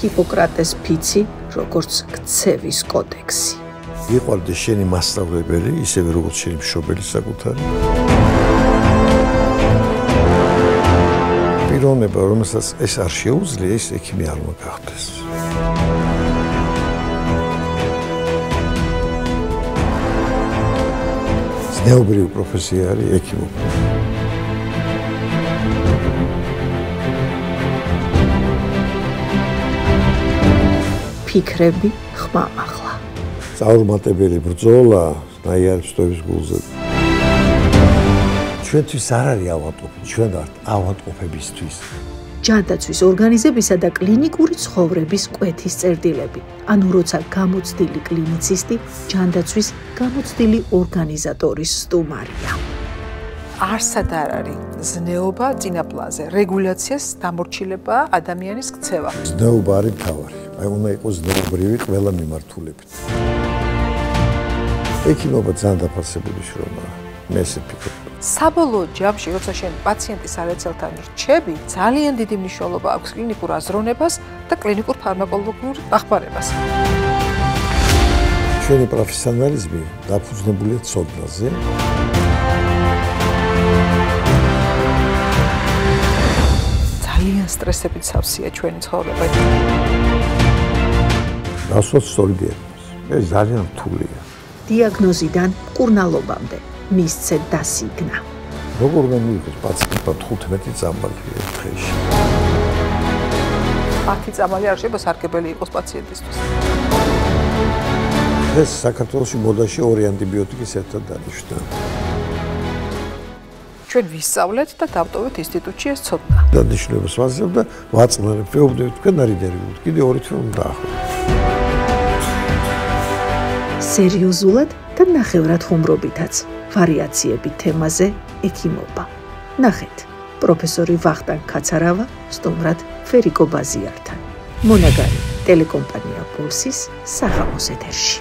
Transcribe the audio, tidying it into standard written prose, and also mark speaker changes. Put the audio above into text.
Speaker 1: ჰიპოკრატეს ფიცი, როგორც ქცევის კოდექსი.
Speaker 2: იყვარდეს შენი მასწავლებელი, ისევე როგორც შენი მშობელი საკუთარი. პიროვნება, რომელსაც ეს არ შეუძლია, ის ექიმი არ უნდა გახდეს. ზნეობრივი პროფესია არის ექიმობა.
Speaker 1: ფიქრები ხმამაღლა.
Speaker 2: წარუმატებელი ბრძოლა ნაიარებს ტოვის გულზე. ჩვენთვის არ არის ავადმყოფი, ჩვენ ვართ ავადმყოფებისთვის.
Speaker 1: ჯანდაცვის ორგანიზებისა და კლინიკური ცხოვრების კვეთის წერტილები. ანუ როცა გამოცდილი კლინიცისტი ჯანდაცვის გამოცდილი ორგანიზატორის სტუმარია.
Speaker 3: არსად არ არის ზნეობა წინაპლაზე, რეგულაციას დამორჩილება ადამიანის ქცევა.
Speaker 2: ზნეობა არის მთავარი. აი უნდა იყოს ზნეობრივი ყველა მიმართულებით. ექიმობა ძალიან დაფასებული შრომაა. მე ესე ვფიქრობ.
Speaker 3: საბოლოო ჯამში, როცა შენ პაციენტის არეცელთან რჩები, ძალიან დიდი მნიშვნელობა აქვს კლინიკურ აზროვნებას და კლინიკურ ფარმაკოლოგიურ დახმარებას.
Speaker 2: ჩვენი პროფესიონალიზმი დაფუძნებულია ცოდნაზე.
Speaker 3: ძალიან სტრესებით სავსეა ჩვენი ცხოვრება.
Speaker 2: გასვლა სწორი დიაგნოზი. ეს ძალიან რთულია.
Speaker 1: დიაგნოზიდან მკურნალობამდე მისცე დასიგნა.
Speaker 2: როგორ უნდა მიიღოს პაციენტმა 15 წამალი დღეში?
Speaker 3: 10 წამალი არ შეიძლება სარგებელი იყოს პაციენტისთვის.
Speaker 2: ეს საქართველოში მოდაში 2 ანტიბიოტიკის ერთად დანიშნა.
Speaker 3: ჩვენ ვისწავლეთ და დავტოვეთ ინსტიტუტში ეს ცოდნა.
Speaker 2: დანიშნულებას ვაზრებ და ვაწყნარებ, ვეუბნებით თქვენ არ იდერგულოთ. კიდე 2 თვე უნდა დაახლოებით.
Speaker 1: სერიოზულად და ნახევრად ხუმრობითაც ვარიაციები თემაზე ექიმობა. ნახეთ, პროფესორი ვახტანგ ქაცარავა სტუმრად ფერიკო ბაზიართან. მონაგარი ტელეკომპანია პულსის საღამოს ეთერში.